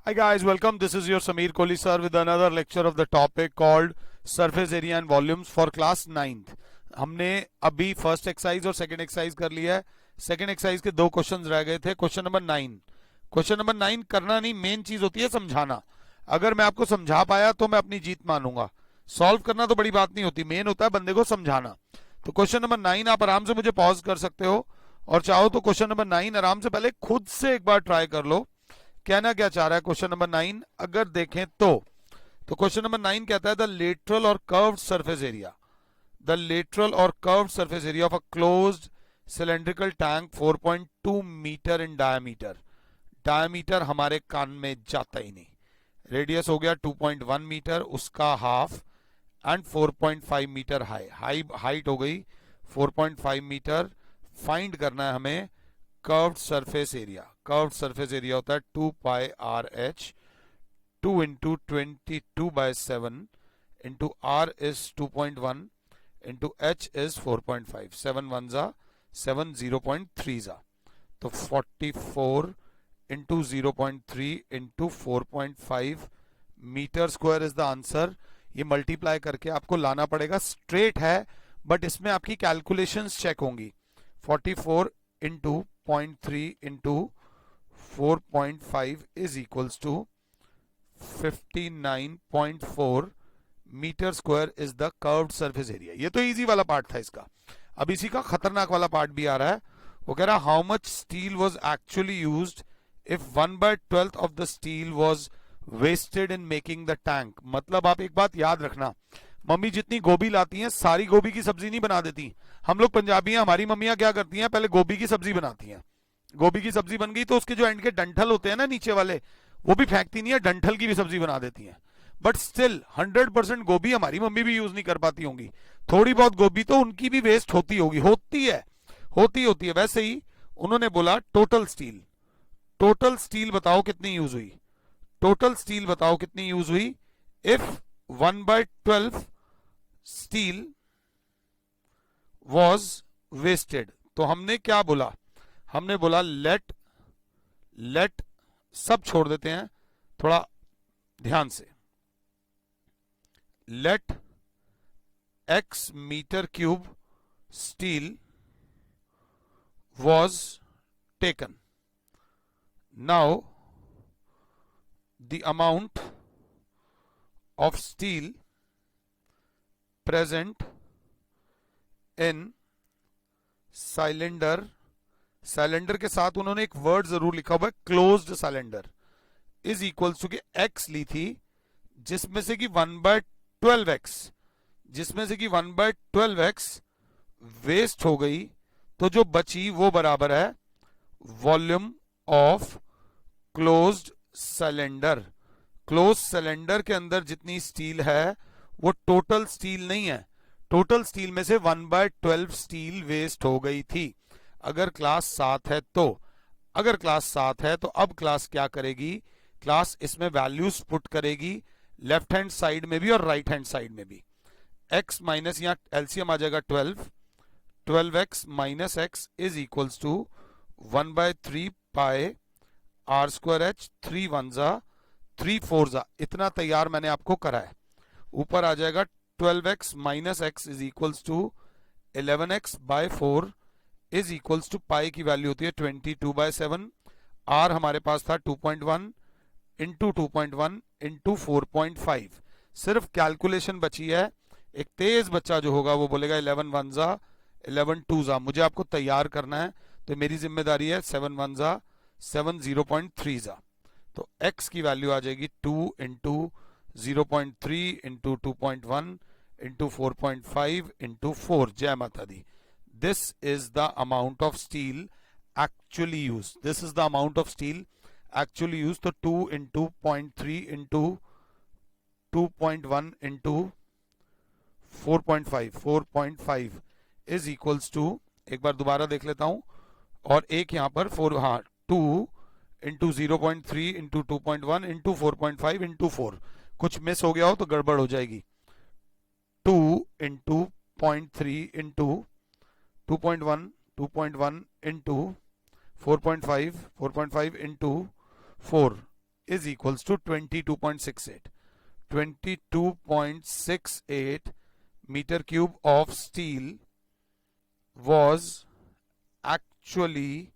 Hi guys, welcome. This is your Sameer Kohli sir with another lecture of the topic called surface area and volumes for class 9th. हमने अभी first exercise और second exercise कर लिया है. Second exercise के दो questions रह गए थे. Question number 9. क्वेश्चन नंबर 9 करना नहीं, मेन चीज होती है समझाना. अगर मैं आपको समझा पाया तो मैं अपनी जीत मानूंगा. सॉल्व करना तो बड़ी बात नहीं होती, मेन होता है बंदे को समझाना. तो क्वेश्चन नंबर 9 आप आराम से मुझे पॉज कर सकते हो और चाहो तो क्वेश्चन नंबर 9 आराम से पहले खुद से एक बार ट्राई कर लो. कहना क्या चाह रहा है क्वेश्चन नंबर 9 अगर देखें तो क्वेश्चन नंबर 9 कहता है the lateral or curved surface area, the lateral or curved surface area of a closed cylindrical tank 4.2 metre in diameter. Diameter हमारे कान में जाता ही नहीं. रेडियस हो गया 2.1 मीटर, उसका हाफ, एंड 4.5 मीटर हाइट हो गई 4.5 मीटर. फाइंड करना है हमें curved surface area. Curved surface area होता है 2 pi R H, 2 into 22/7 into R is 2.1 into H is 4.5. 7 1 जा 7, 0.3 जा, तो 44 into 0.3 into 4.5 metre square is the answer. ये मल्टीप्लाई करके आपको लाना पड़ेगा. स्ट्रेट है बट इसमें आपकी कैलकुलेशंस चेक होंगी. 44 into 0.3 into 4.5 is equals to 59.4 metre square is the curved surface area. ये तो इजी वाला पार्ट था इसका. अब इसी का खतरनाक वाला पार्ट भी आ रहा है. वो कह रहा है how much steel was actually used if 1/12 of the steel was wasted in making the tank. मतलब आप एक बात याद रखना, मम्मी जितनी गोभी लाती हैं सारी गोभी की सब्जी नहीं बना देती. हम लोग पंजाबी हैं, हमारी मम्मियां क्या करती हैं, पहले गोभी की सब्जी बनाती हैं. गोभी की सब्जी बन गई तो उसके जो एंड के डंठल होते हैं ना नीचे वाले, वो भी फेंकती नहीं है, डंठल की भी सब्जी बना देती हैं. बट स्टिल 100% गोभी हमारी मम्मी भी यूज नहीं कर पाती होंगी. थोड़ी बहुत गोभी तो उनकी भी वेस्ट होती होगी, होती है. वैसे ही उन्होंने बोला टोटल स्टील. टोटल स्टील बताओ कितनी यूज हुई. टोटल स्टील बताओ कितनी यूज हुई इफ 1/12 स्टील वॉज वेस्टेड. तो हमने क्या बोला, हमने बोला लेट सब छोड़ देते हैं थोड़ा ध्यान से. Let x metre cube steel was taken. Now the amount of steel present in cylinder. Cylinder के साथ उन्होंने एक वर्ड जरूर लिखा हुआ है closed cylinder, is equals to के x ली थी जिसमें से कि 1/12x वेस्ट हो गई. तो जो बची वो बराबर है volume of closed cylinder. Close cylinder के अंदर जितनी स्टील है वो टोटल स्टील नहीं है. टोटल स्टील में से 1/12 स्टील वेस्ट हो गई थी. अगर क्लास 7 है तो अब क्लास क्या करेगी, क्लास इसमें वैल्यूज पुट करेगी लेफ्ट हैंड साइड में भी और राइट हैंड साइड में भी. x माइनस, यहां एलसीएम आ जाएगा 12x minus x is equals to 1/3 pi are square h. 3 1 जा 3 4 जा, इतना तैयार मैंने आपको करा है. ऊपर आ जाएगा 12x minus X is equals to 11x/4 is equals to pi की वैल्यू होती है 22/7. आर हमारे पास था 2.1 इंटू 2.1 इंटू 4.5. सिर्फ कैलकुलेशन बची है. एक तेज बच्चा जो होगा वो बोलेगा 11 1 जा 11 2 जा. मुझे आपको तैयार करना है तो मेरी जिम्मेदारी है 7 1 जा 7, 0.3 जा. तो x की वैल्यू आ जाएगी 2 इंटू 0.3 इंटू 2.1 इंटू 4.5 इंटू 4. जय माता दी. This is the amount of steel actually use. This is the amount of steel actually use. तो 2 into 0.3 into 2.1 into 4.5 is equals to, एक बार दोबारा देख लेता हूं, और एक यहां पर 4, हाँ 2 इंटू 0.3 इंटू 2.1 इंटू 4.5 इंटू 4. कुछ मिस हो गया हो तो गड़बड़ हो जाएगी. 2 into 0.3 into 2.1 into 4.5 into 4 is equals to 22.68. 22.68 meter cube of steel was actually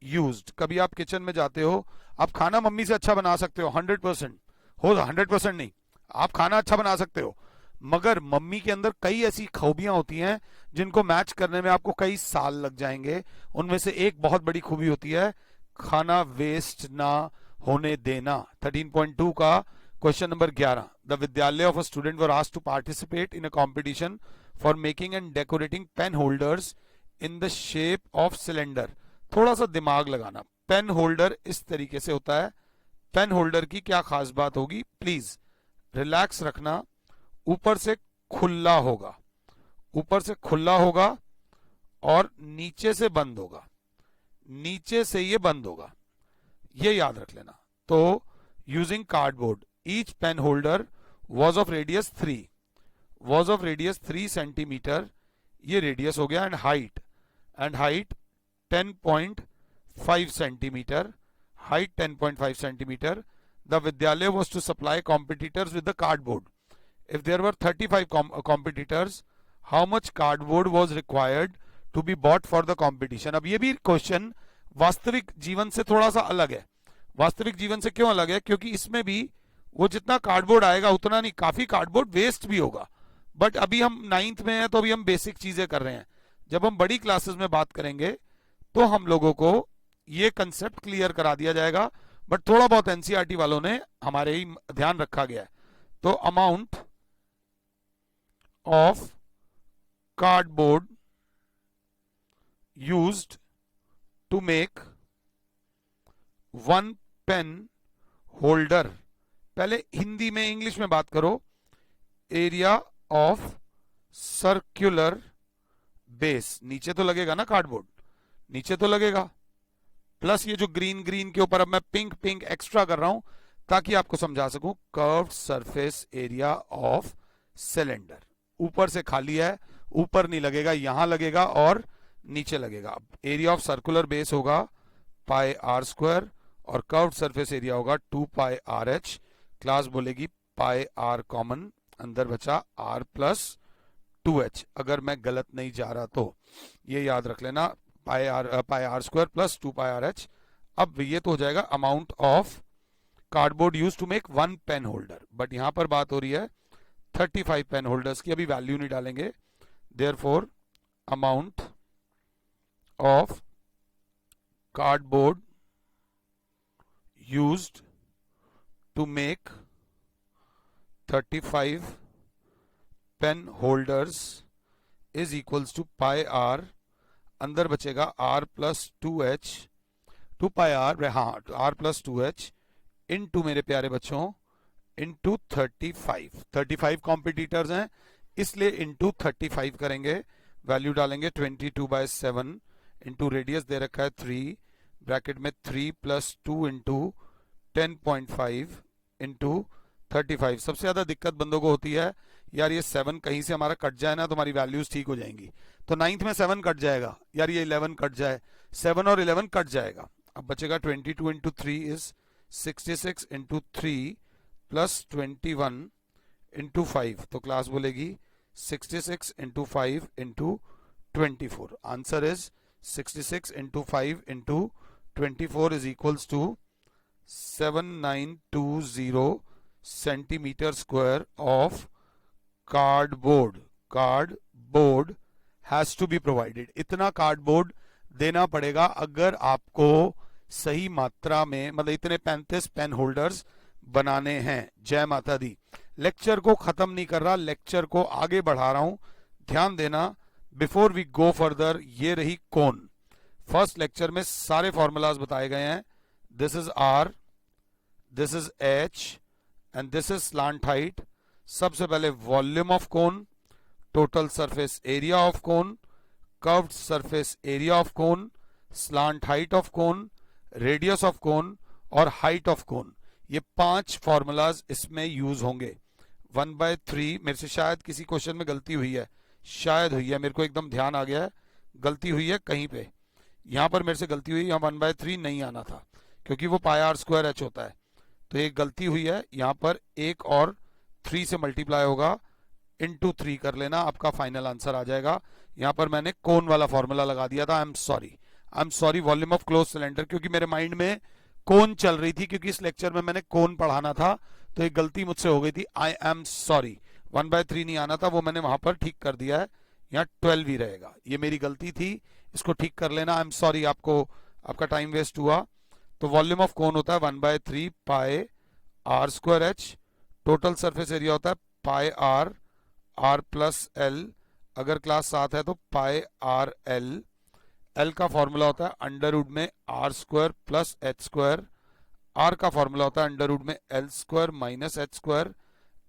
used. कभी आप किचन में जाते हो, आप खाना मम्मी से अच्छा बना सकते हो 100%, हो 100% नहीं, आप खाना अच्छा बना सकते हो, मगर मम्मी के अंदर कई ऐसी खूबियां होती हैं जिनको मैच करने में आपको कई साल लग जाएंगे. उनमें से एक बहुत बड़ी खूबी होती है खाना वेस्ट ना होने देना. 13.2 का question number 11. The vidyalaya of a student were asked to participate in a competition for making and decorating pen holders in the shape of cylinder. थोड़ा सा दिमाग लगाना. पेन होल्डर इस तरीके से होता है. पेन होल्डर की क्या खास बात होगी, प्लीज रिलैक्स रखना. ऊपर से खुला होगा, ऊपर से खुला होगा और नीचे से बंद होगा, नीचे से ये बंद होगा, ये याद रख लेना. तो using cardboard, each pen holder was of radius 3 centimetre. ये रेडियस हो गया. And height 10.5 centimetre. Height 10.5 centimetre. The Vidyalaya was to supply competitors with the cardboard. If there were 35 competitors, how much cardboard was required to be bought for the competition? अब ये भी question वास्तविक जीवन से थोड़ा सा अलग है. वास्तविक जीवन से क्यों अलग है? क्योंकि इसमें भी वो जितना कार्डबोर्ड आएगा उतना नहीं, काफी कार्डबोर्ड वेस्ट भी होगा. बट अभी हम 9th में हैं तो अभी हम बेसिक चीजें कर रहे हैं. जब हम बड़ी क्लासेस में बात करेंगे तो हम लोगों को ये कंसेप्ट क्लियर करा दिया जाएगा. बट थोड़ा बहुत एनसीईआरटी वालों ने हमारे ही ध्यान रखा गया है. तो amount of cardboard used to make one pen holder. पहले हिंदी में इंग्लिश में बात करो. एरिया ऑफ सर्कुलर बेस, नीचे तो लगेगा ना कार्डबोर्ड, नीचे तो लगेगा. प्लस ये जो ग्रीन के ऊपर अब मैं पिंक एक्स्ट्रा कर रहा हूं ताकि आपको समझा सकूं. Curved surface area of cylinder. ऊपर से खाली है, ऊपर नहीं लगेगा, यहां लगेगा और नीचे लगेगा. एरिया ऑफ सर्कुलर बेस होगा पाई आर स्क्वायर और कर्व्ड सरफेस एरिया होगा 2 पाई आर एच. क्लास बोलेगी पाई आर कॉमन, अंदर बचा आर प्लस 2h. अगर मैं गलत नहीं जा रहा तो ये याद रख लेना, pi are square plus 2 pi R H. अब ये तो हो जाएगा amount of cardboard use to make one pen holder. But यहां पर बात हो रही है 35 पेन होल्डर्स की. अभी वैल्यू नहीं डालेंगे. Therefore amount of cardboard used to make 35 pen holders is equals to pi r. अंदर बचेगा r plus 2h. 2 pi r, हाँ आर प्लस 2h इनटू मेरे प्यारे बच्चों इंटू 35 कॉम्पिटिटर्स हैं इसलिए इंटू 35 करेंगे. वैल्यू डालेंगे 22/7 इंटू रेडियस दे रखा है 3 ब्रैकेट में 3 प्लस 2 इंटू 10.5 इंटू 35. सबसे ज्यादा दिक्कत बंदों को होती है यार ये 7 कहीं से हमारा कट जाए ना तो हमारी वैल्यूज ठीक हो जाएंगी. तो 9th में 7 कट जाएगा यार, ये 11 कट जाए, 7 और 11 कट जाएगा. अब बचेगा 22 into 3 is 66 into 3 plus 21 into 5. तो क्लास बोलेगी 66 into 5 into 24. Answer is 66 into 5 into 24 is equals to 7920 centimetre square of cardboard. Cardboard has to be provided. इतना कार्डबोर्ड देना पड़ेगा अगर आपको सही मात्रा में, मतलब इतने 35 पेन होल्डर्स बनाने हैं. जय माता दी. लेक्चर को खत्म नहीं कर रहा, लेक्चर को आगे बढ़ा रहा हूं. ध्यान देना बिफोर वी गो फर्दर. ये रही कोन. फर्स्ट लेक्चर में सारे फॉर्मूलाज बताए गए हैं. This is R, this is H and this is slant height. सबसे पहले volume of cone, total surface area of cone, curved surface area of cone, slant height of cone, radius of cone और height of कोन. ये 5 formulas इसमें use होंगे. 1/3 मेरे से शायद किसी क्वेश्चन में गलती हुई है, शायद हुई है, मेरे को एकदम ध्यान आ गया है गलती हुई है कहीं पे. यहां पर मेरे से गलती हुई, यहां 1/3 नहीं आना था क्योंकि वो पाई आर स्क्वायर एच होता है. तो एक गलती हुई है, यहाँ पर एक और 3 से मल्टीप्लाई होगा, इंटू 3 कर लेना, आपका फाइनल आंसर आ जाएगा। यहाँ पर मैंने कोन वाला फॉर्मूला लगा दिया था। आई am sorry volume of close cylinder, क्योंकि मेरे माइंड में कोन चल रही थी, क्योंकि इस लेक्चर में मैंने कोन पढ़ाना था, तो एक गलती मुझसे हो गई थी। आई एम सॉरी, 1/3 नहीं आना था, वो मैंने वहां पर ठीक कर दिया है, यहाँ 12 ही रहेगा, ये मेरी गलती थी, इसको ठीक कर लेना। आई एम सॉरी, आपका टाइम वेस्ट हुआ। तो वॉल्यूम ऑफ कोन होता है 1/3 pi are square H, total surface area होता है pi R, R plus L, अगर क्लास 7 है तो पाई आर एल। एल का फॉर्मूला होता है अंडर रूट में R square plus H square, R का फॉर्मूला होता है अंडर रूट में L square minus H square,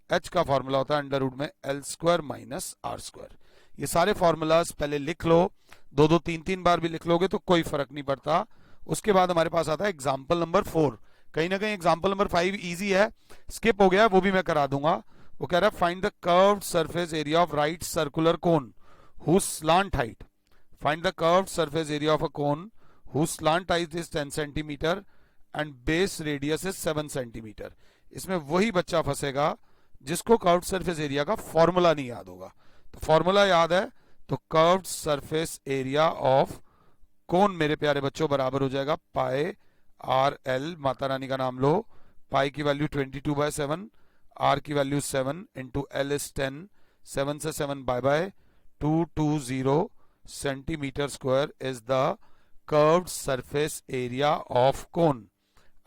H का फॉर्मूला होता है अंडर रूट में L square minus R square. ये सारे फॉर्मूलाज पहले लिख लो, 2-2 3-3 बार भी लिख लोगे तो कोई फर्क नहीं पड़ता। उसके बाद हमारे पास आता है एग्जाम्पल नंबर 4। कहीं ना कहीं एग्जाम्पल नंबर 5 इजी है, स्किप हो गया, वो भी मैं करा दूंगा। वो कह रहा है find the curved surface area of right circular cone whose slant height, find the curved surface area of a cone whose slant height is 10 centimeter and base radius is 7 centimeter। इसमें वही बच्चा फंसेगा जिसको कर्व्ड सरफेस एरिया का formula नहीं याद होगा। तो formula याद है तो कर्व्ड सरफेस एरिया ऑफ कोन मेरे प्यारे बच्चों बराबर हो जाएगा पाई आर एल, माता रानी का नाम लो, पाई की वैल्यू 22/7, आर की वैल्यू 7 इंटू एल इज 10, 7 से 7 by by, 220 centimetre square is the curved surface area of cone.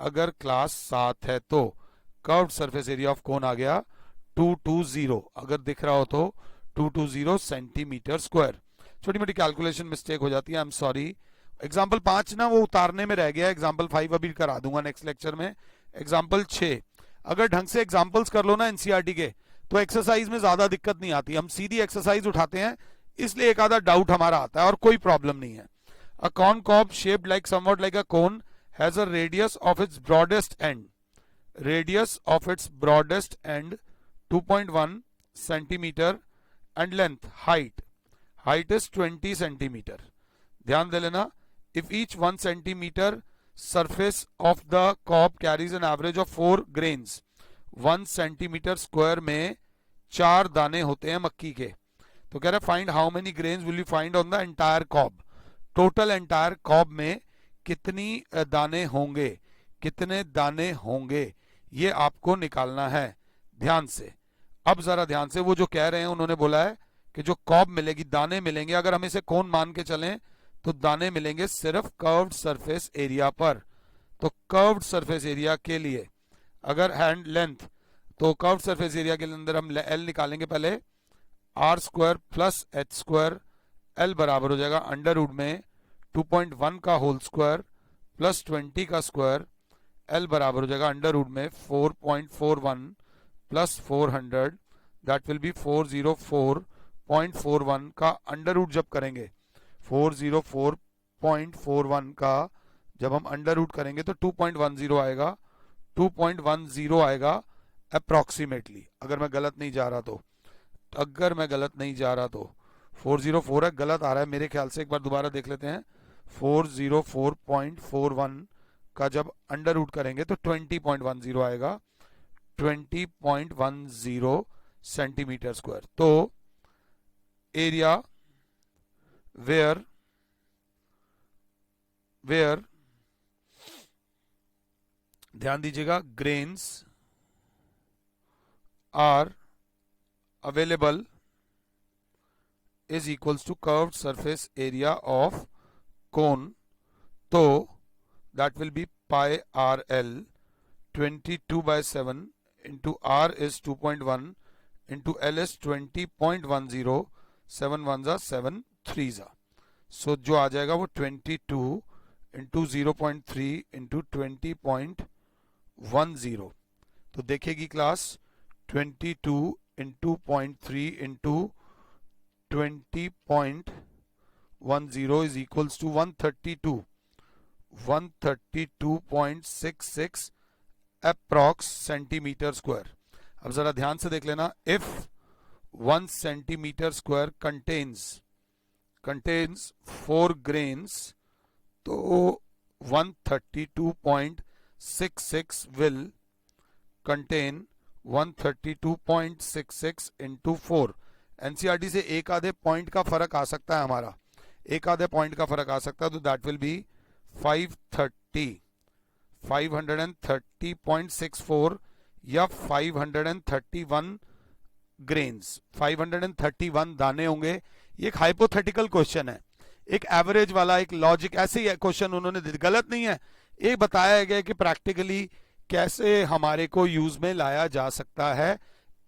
अगर क्लास 7 है तो curved surface area of cone आ गया 220, अगर दिख रहा हो तो 220 सेंटीमीटर स्क्वायर। छोटी मोटी कैलकुलेशन मिस्टेक हो जाती है, आई एम सॉरी। एग्जाम्पल 5 ना वो उतारने में रह गया, एग्जाम्पल 5 अभी करा दूंगा नेक्स्ट लेक्चर में। एग्जाम्पल 6 अगर ढंग से एग्जाम्पल्स कर लो ना एनसीईआरटी के, तो एक्सरसाइज में ज्यादा दिक्कत नहीं आती, हम सीधी एक्सरसाइज उठाते हैं, इसलिए एक आधा डाउट हमारा आता है और कोई प्रॉब्लम नहीं है। A corn cob shaped like somewhat like a cone has a radius of its broadest end, radius of its broadest end 2.1 centimetre and length height is 20 centimetre. ध्यान दे लेना, if each 1 centimetre surface of the cob carries an average of 4 grains, 1 centimetre square में 4 दाने होते हैं मक्की के। तो कह रहा है find how many grains will you find on the entire cob, total entire cob में कितनी दाने होंगे, कितने दाने होंगे, ये आपको निकालना है ध्यान से। अब जरा ध्यान से, वो जो कह रहे हैं उन्होंने बोला है कि जो कॉब मिलेगी, दाने मिलेंगे, अगर हम इसे कोन मान के चलें तो दाने मिलेंगे सिर्फ कर्व्ड सरफेस एरिया पर। तो कर्व्ड सरफेस एरिया के लिए अगर हैंड लेंथ, तो कर्व्ड सरफेस एरिया के अंदर हम एल निकालेंगे पहले, R square plus H square, L बराबर हो जाएगा अंडर रूट में 2.1 का होल स्क्वायर प्लस 20 का स्क्वायर, एल बराबर हो जाएगा अंडर रूट में 4.41 प्लस 400, दैट विल बी 404.41 का अंडर रूट जब करेंगे, 404.41 का जब हम अंडर रूट करेंगे तो 2.10 आएगा, 2.10 आएगा अप्रोक्सीमेटली, अगर मैं गलत नहीं जा रहा तो, 404 है, गलत आ रहा है मेरे ख्याल से, एक बार दोबारा देख लेते हैं। 404.41 का जब अंडर रूट करेंगे तो 20.10 आएगा, 20.10 सेंटीमीटर स्क्वायर। तो एरिया वेयर ध्यान दीजिएगा grains are available is equals to curved surface area of cone, तो that will be pi RL 22/7 into R is 2.1 into L is 20.10, 7 1s are 7 3s are, so जो आ जाएगा वो 22 into 0.3 into 20.10। तो देखेगी class 22 into 0.3 into 20.10 is equals to 132.66 approx centimetre square. अब जरा ध्यान से देख लेना, if 1 centimetre square contains 4 grains, तो 132.66 will कंटेन 132.66 इंटू 4। एनसीईआरटी से एक आधे पॉइंट का फर्क आ सकता है हमारा, एक आधे पॉइंट का फर्क आ सकता है, तो दैट विल बी 530.64 या 531 ग्रेन्स, 531 दाने होंगे। ये एक हाइपोथेटिकल क्वेश्चन है, एक एवरेज वाला, एक लॉजिक, ऐसे ही क्वेश्चन उन्होंने गलत नहीं है, एक बताया गया कि प्रैक्टिकली कैसे हमारे को यूज में लाया जा सकता है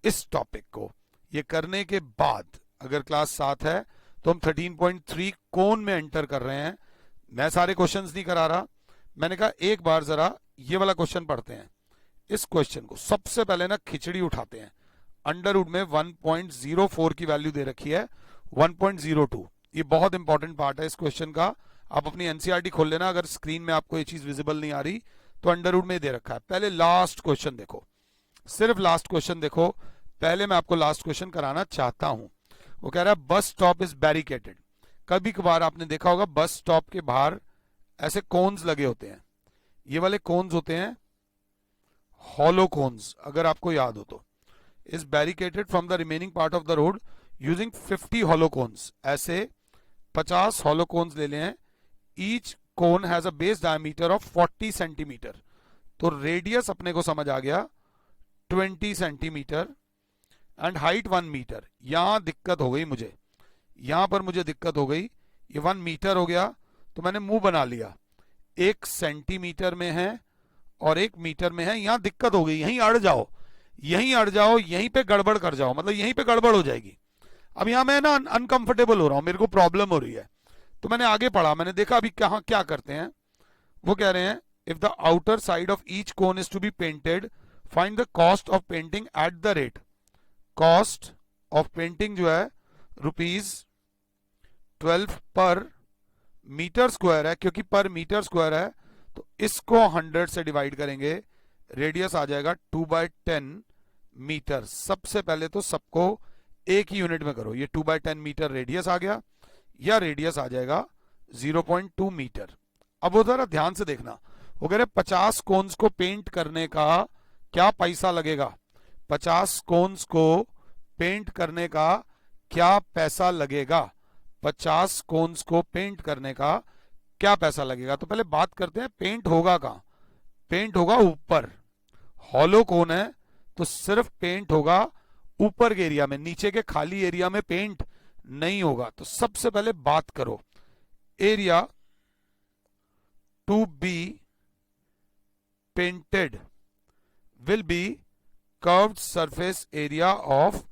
इस टॉपिक को। ये करने के बाद अगर क्लास 7 है तो हम 13.3 कोन में एंटर कर रहे हैं। मैं सारे क्वेश्चंस नहीं करा रहा, मैंने कहा एक बार जरा ये वाला क्वेश्चन पढ़ते हैं। इस क्वेश्चन को सबसे पहले ना खिचड़ी उठाते हैं। अंडर रूट में 1.04 की वैल्यू दे रखी है, 1.02, ये बहुत इंपॉर्टेंट पार्ट है इस क्वेश्चन का। आप अपनी एनसीईआरटी खोल लेना, अगर स्क्रीन में आपको ये चीज विजिबल नहीं आ रही तो अंडर रूट में दे रखा है। पहले लास्ट क्वेश्चन देखो, सिर्फ लास्ट क्वेश्चन देखो। पहले मैं आपको लास्ट क्वेश्चन कराना चाहता हूं। वो कह रहा है बस स्टॉप इज बैरिकेटेड। कभी कभार आपने देखा होगा बस स्टॉप के बाहर ऐसे कोन्स लगे होते हैं, ये वाले कोन्स होते हैं हॉलो कोन्स, अगर आपको याद हो तो। Is barricaded from the remaining part of the road using 50 hollow cones. ऐसे 50 हॉलो कोन्स ले लें, each cone has a base diameter of 40 centimetre. तो रेडियस अपने को समझ आ गया 20 सेंटीमीटर एंड हाइट 1 मीटर। यहां दिक्कत हो गई मुझे, यहां पर मुझे दिक्कत हो गई। ये 1 मीटर हो गया तो मैंने मुंह बना लिया, 1 सेंटीमीटर में है और 1 मीटर में है। यहां दिक्कत हो गई, यहीं अड़ जाओ, यहीं अड़ जाओ, यहीं पे गड़बड़ कर जाओ, मतलब यहीं पे गड़बड़ हो जाएगी। अब यहां मैं ना अनकंफर्टेबल हो रहा हूं, मेरे को प्रॉब्लम हो रही है, तो मैंने आगे पढ़ा, मैंने देखा अभी कहां क्या करते हैं। वो कह रहे हैं if the outer side of each cone is to be painted find the cost of painting at the rate. Cost of painting जो है ₹12 पर मीटर स्क्वायर है, क्योंकि पर मीटर स्क्वायर है तो इसको 100 से डिवाइड करेंगे, रेडियस आ जाएगा 2/10 मीटर। सबसे पहले तो सबको एक ही यूनिट में करो, ये 2/10 मीटर रेडियस आ गया, या रेडियस आ जाएगा 0.2 मीटर। अब वो जरा ध्यान से देखना, वो कह रहे 50 कोन्स को पेंट करने का क्या पैसा लगेगा। 50 कोन्स को पेंट करने का क्या पैसा लगेगा, 50 कोन्स को पेंट करने का क्या पैसा लगेगा। तो पहले बात करते हैं पेंट होगा कहां। पेंट होगा ऊपर, हॉलो कोन है तो सिर्फ पेंट होगा ऊपर के एरिया में, नीचे के खाली एरिया में पेंट नहीं होगा। तो सबसे पहले बात करो, area to be painted will be curved surface area of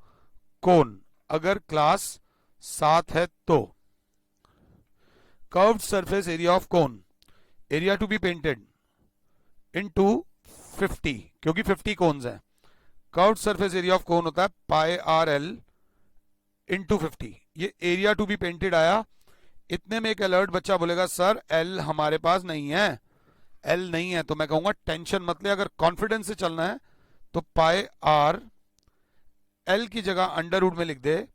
cone. अगर क्लास 7 है तो curved surface area of cone, area to be painted into 50, क्योंकि 50 कोन्स हैं। Curved surface area of cone होता है πRL इंटू 50। ये एरिया टू बी पेंटेड आया, इतने में एक अलर्ट बच्चा बोलेगा सर एल हमारे पास नहीं है, एल नहीं है। तो मैं कहूंगा टेंशन मत ले, अगर कॉन्फिडेंस से चलना है तो πR एल की जगह अंडर रूट में लिख दे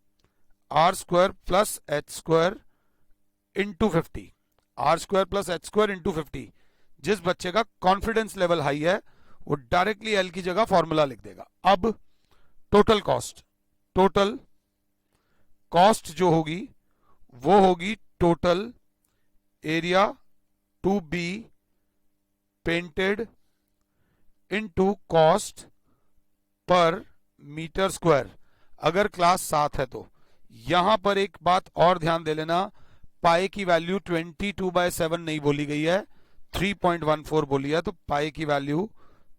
R² plus H² into 50, R² plus H² into 50। जिस बच्चे का कॉन्फिडेंस लेवल हाई है वो डायरेक्टली एल की जगह फॉर्मूला लिख देगा। अब टोटल कॉस्ट जो होगी वो होगी total area to be painted into cost per metre square. अगर क्लास 7 है तो यहां पर एक बात और ध्यान दे लेना, पाई की वैल्यू 22/7 नहीं बोली गई है, 3.14 बोली है। तो पाई की वैल्यू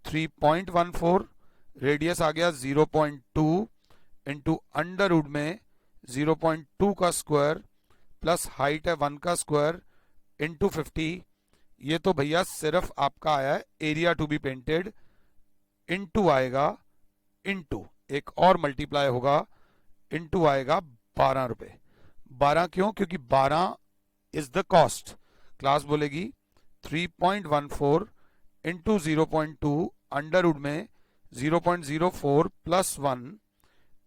3.14, रेडियस आ गया 0.2 इंटू अंडर रूट में 0.2 का स्क्वायर प्लस हाइट है 1 का स्क्वायर इंटू 50। ये तो भैया सिर्फ आपका आया है area to be painted, into आएगा, इंटू एक और मल्टीप्लाई होगा, इंटू आएगा 12 रुपए। 12 क्यों, क्योंकि 12 इज द कॉस्ट। क्लास बोलेगी 3.14 इंटू 0.2 अंडर रूट में 0.04 प्लस 1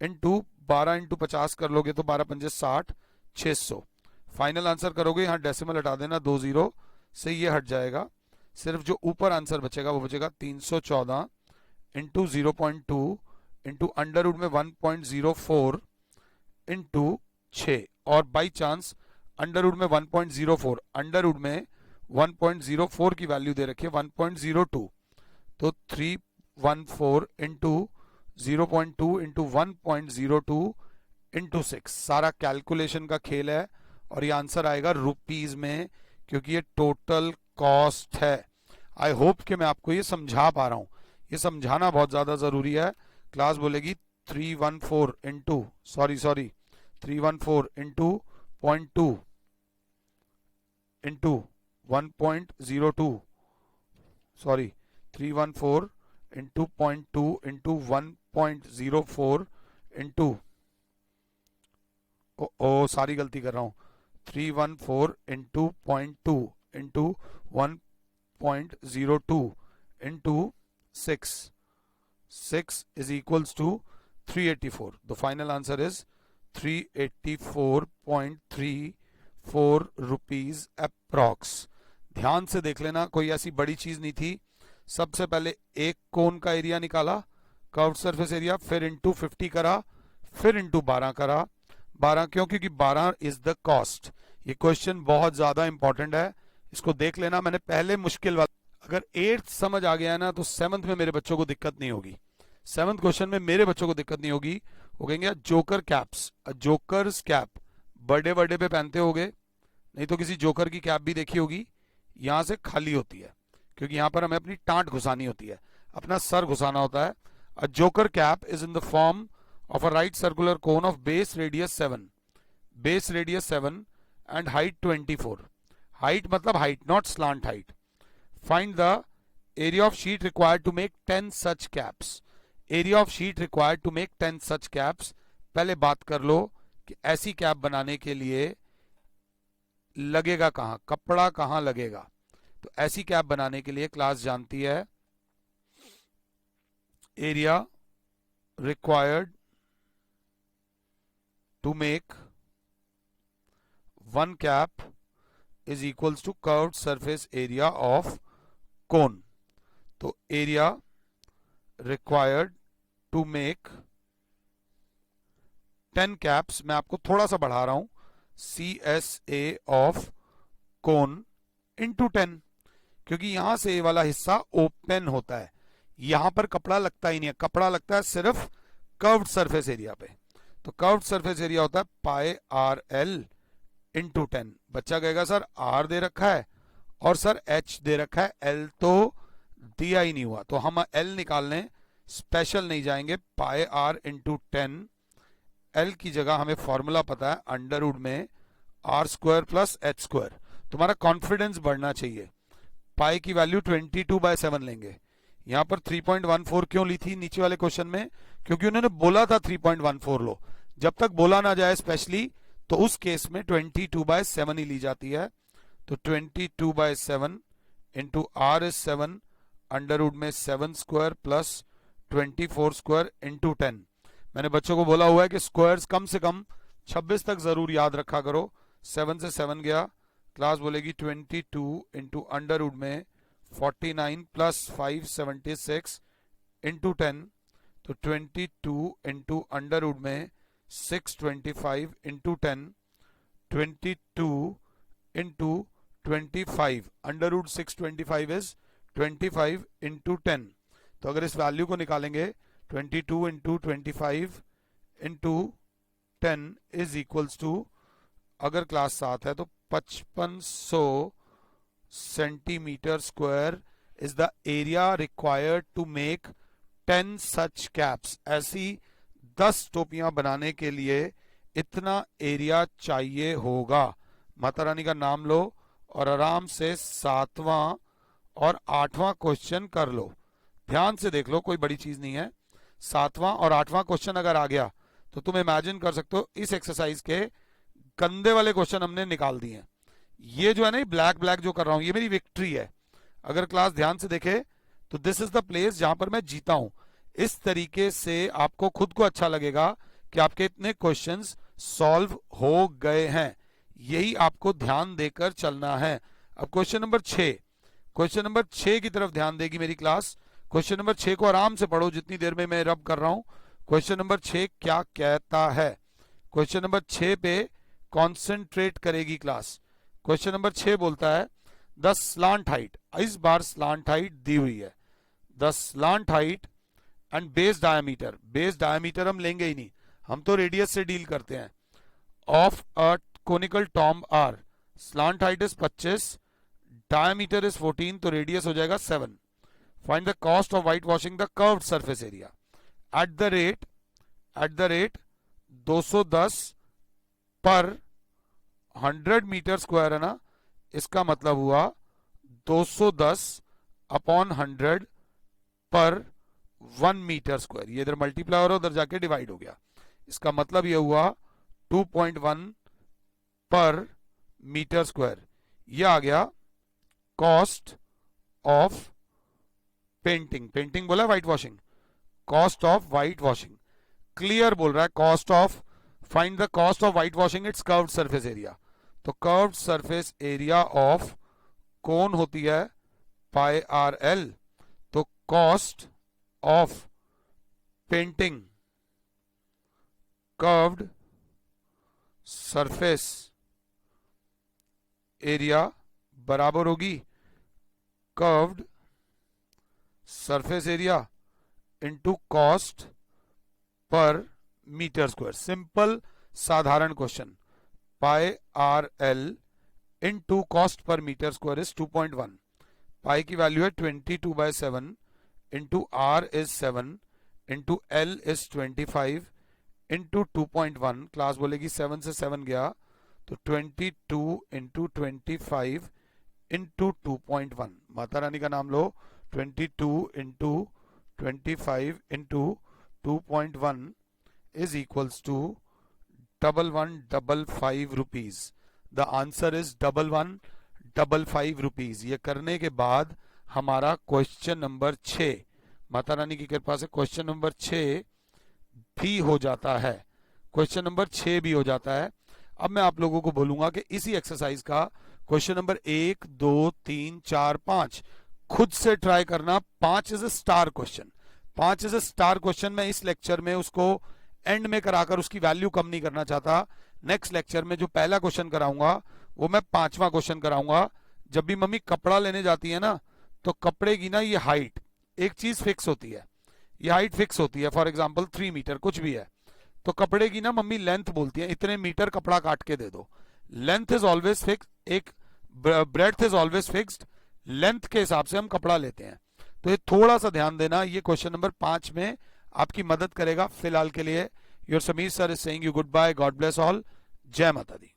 इंटू 12 इंटू 50 कर लोगे तो 12 पंजे 60, 600। फाइनल आंसर करोगे, यहां डेसिमल हटा देना, 2 जीरो से ये हट जाएगा, सिर्फ जो ऊपर आंसर बचेगा वो बचेगा 314 इंटू 0.2 इंटू अंडर रूट में 1.04 इंटू 6, और बाई चांस अंडर रूट में 1.04, अंडर रूट में 1.04 की वैल्यू दे रखी है 1.02, तो 314 इंटू 0.2 इंटू 1.02 इंटू 6। सारा कैलकुलेशन का खेल है और ये आंसर आएगा रुपीज में, क्योंकि ये टोटल कॉस्ट है। आई होप कि मैं आपको ये समझा पा रहा हूं, ये समझाना बहुत ज्यादा जरूरी है। क्लास बोलेगी 314 into 314 into 0.2 into 1.02, 314 into 0.2 into 1.04 into सारी गलती कर रहा हूं, 314 into 0.2 into 1.02 into 6 is equals to 384. The final answer is 384.34 rupees approx. ध्यान से देख लेना, कोई ऐसी बड़ी चीज नहीं थी। सबसे पहले एक कोन का एरिया निकाला, कर्व्ड सरफेस एरिया, फिर इंटू 50 करा, फिर इंटू 12 करा। 12 क्यों? क्योंकि 12 इज द कॉस्ट। ये क्वेश्चन बहुत ज्यादा इंपॉर्टेंट है, इसको देख लेना। मैंने पहले मुश्किल वाला, अगर 8th समझ आ गया है ना, तो 7th में मेरे बच्चों को दिक्कत नहीं होगी। 7th क्वेश्चन में मेरे बच्चों को दिक्कत नहीं होगी। वो कहेंगे joker caps, jokers cap birthday birthday पे पहनते होगे, नहीं तो किसी जोकर की कैप भी देखी होगी, यहां से खाली होती है, क्योंकि यहां पर हमें अपनी टांट घुसानी होती है, अपना सर घुसाना होता है। A joker cap is in the form of a right circular cone of base radius 7 and height 24. Height मतलब height, not slant height. Find the area of sheet required to make 10 such caps. Area of sheet required to make 10 such caps. पहले बात कर लो कि ऐसी cap बनाने के लिए लगेगा कहां, कपड़ा कहां लगेगा। तो ऐसी कैप बनाने के लिए क्लास जानती है area required to make one cap is equals to curved surface area of cone. तो area required to make 10 caps, मैं आपको थोड़ा सा बढ़ा रहा हूं, CSA of cone into 10, क्योंकि यहां से ये वाला हिस्सा ओपन होता है, यहां पर कपड़ा लगता ही नहीं है, कपड़ा लगता है सिर्फ कर्व्ड सरफेस एरिया पे। तो कर्व्ड सरफेस एरिया होता है पाई आर एल इंटू 10। बच्चा कहेगा सर आर दे रखा है और सर एच दे रखा है, एल तो दिया ही नहीं हुआ, तो हम एल निकालने स्पेशल नहीं जाएंगे, पाई आर इंटू 10। एल की जगह हमें फॉर्मूला पता है, अंडर रूट में R square plus H square. तुम्हारा कॉन्फिडेंस बढ़ना चाहिए। पाई की वैल्यू 22/7 लेंगे। यहां पर 3.14 क्यों ली थी नीचे वाले क्वेश्चन में? क्योंकि उन्होंने बोला था 3.14 लो, जब तक बोला ना जाए स्पेशली, तो उस केस में 22/7 ही ली जाती है। तो 22/7 into R is 7, under root में 7 स्क्वायर प्लस 24 स्क्वायर इंटू 10। मैंने बच्चों को बोला हुआ है कि स्क्वायर्स कम से कम 26 तक जरूर याद रखा करो। 7 से 7 गया, क्लास बोलेगी 22 इंटू अंडर रूट में 49 प्लस 576 इंटू 10। तो 22 इंटू अंडर रूट में 625 into 10, 22 into 25, under root 625 is 25 into 10। तो अगर इस वैल्यू को निकालेंगे 22 into 25 into 10 is equals to, अगर क्लास 7 है तो 5500 centimetre square is the area required to make 10 such caps. ऐसी 10 टोपियां बनाने के लिए इतना एरिया चाहिए होगा। माता रानी का नाम लो और आराम से 7वां और 8वां क्वेश्चन कर लो। ध्यान से देख लो, कोई बड़ी चीज नहीं है। 7वां और 8वां क्वेश्चन अगर आ गया तो तुम इमेजिन कर सकते हो इस एक्सरसाइज के गंदे वाले क्वेश्चन हमने निकाल दिए हैं। ये जो है ना, ब्लैक ब्लैक जो कर रहा हूं, ये मेरी विक्ट्री है। अगर क्लास ध्यान से देखे तो दिस इज द प्लेस जहां पर मैं जीता हूं। इस तरीके से आपको खुद को अच्छा लगेगा कि आपके इतने क्वेश्चंस सॉल्व हो गए हैं। यही आपको ध्यान देकर चलना है। अब क्वेश्चन नंबर 6 की तरफ ध्यान देगी मेरी क्लास। क्वेश्चन नंबर 6 को आराम से पढ़ो जितनी देर में मैं रब कर रहा हूं। क्वेश्चन नंबर 6 क्या कहता है? क्वेश्चन नंबर 6 पे कॉन्सेंट्रेट करेगी क्लास। क्वेश्चन नंबर 6 बोलता है द स्लांट हाइट, इस बार स्लांट हाइट दी हुई है, the slant height and base diameter, base diameter हम लेंगे ही नहीं, हम तो रेडियस से डील करते हैं, of a conical tomb R, slant height is 25, diameter is 14, तो रेडियस हो जाएगा 7। Find the cost of white washing the curved surface area at the rate 210 per 100 metre square है ना, इसका मतलब हुआ 210 अपॉन 100 पर 1 मीटर स्क्वायर, ये इधर मल्टीप्लाई और उधर जाके डिवाइड हो गया, इसका मतलब ये हुआ 2.1 पर मीटर स्क्वायर। ये आ गया कॉस्ट ऑफ पेंटिंग, पेंटिंग बोला white washing, cost of white washing, clear बोल रहा है cost of, find the cost of white washing its curved surface area, तो curved surface area of cone होती है पाई आर एल, तो cost of painting curved surface area बराबर होगी curved surface area into cost per metre square. Simple साधारण question, pi R L into cost per metre square is 2.1, pi की value है 22/7 into R is 7 into L is 25 into 2.1, class बोलेगी 7 से 7 गया तो 22 into 25 into 2.1, Mata Rani का नाम लो, 22 into 25 into 2.1 is equals to 1155 rupees. The answer is 1155 rupees. ये करने के बाद हमारा क्वेश्चन नंबर 6 माता रानी की कृपा से क्वेश्चन नंबर 6 भी हो जाता है, क्वेश्चन नंबर 6 भी हो जाता है। अब मैं आप लोगों को बोलूंगा कि इसी एक्सरसाइज का क्वेश्चन नंबर 1, 2, 3, 4, 5 खुद से ट्राई करना। 5 is a star question, 5 is a star question. मैं इस लेक्चर में उसको एंड में कराकर उसकी वैल्यू कम नहीं करना चाहता। नेक्स्ट लेक्चर में जो पहला क्वेश्चन कराऊंगा वो मैं 5वां क्वेश्चन कराऊंगा। जब भी मम्मी कपड़ा लेने जाती है ना, तो कपड़े की ना ये हाइट, एक चीज फिक्स होती है, ये हाइट फिक्स होती है, फॉर एग्जांपल 3 मीटर कुछ भी है, तो कपड़े की ना मम्मी लेंथ बोलती है, इतने मीटर कपड़ा काट के दे दो। लेंथ इज ऑलवेज फिक्स, एक breadth is always fixed, length के हिसाब से हम कपड़ा लेते हैं। तो ये थोड़ा सा ध्यान देना, ये क्वेश्चन नंबर 5 में आपकी मदद करेगा। फिलहाल के लिए your Sameer sir is saying you goodbye, God bless all, जय माता दी।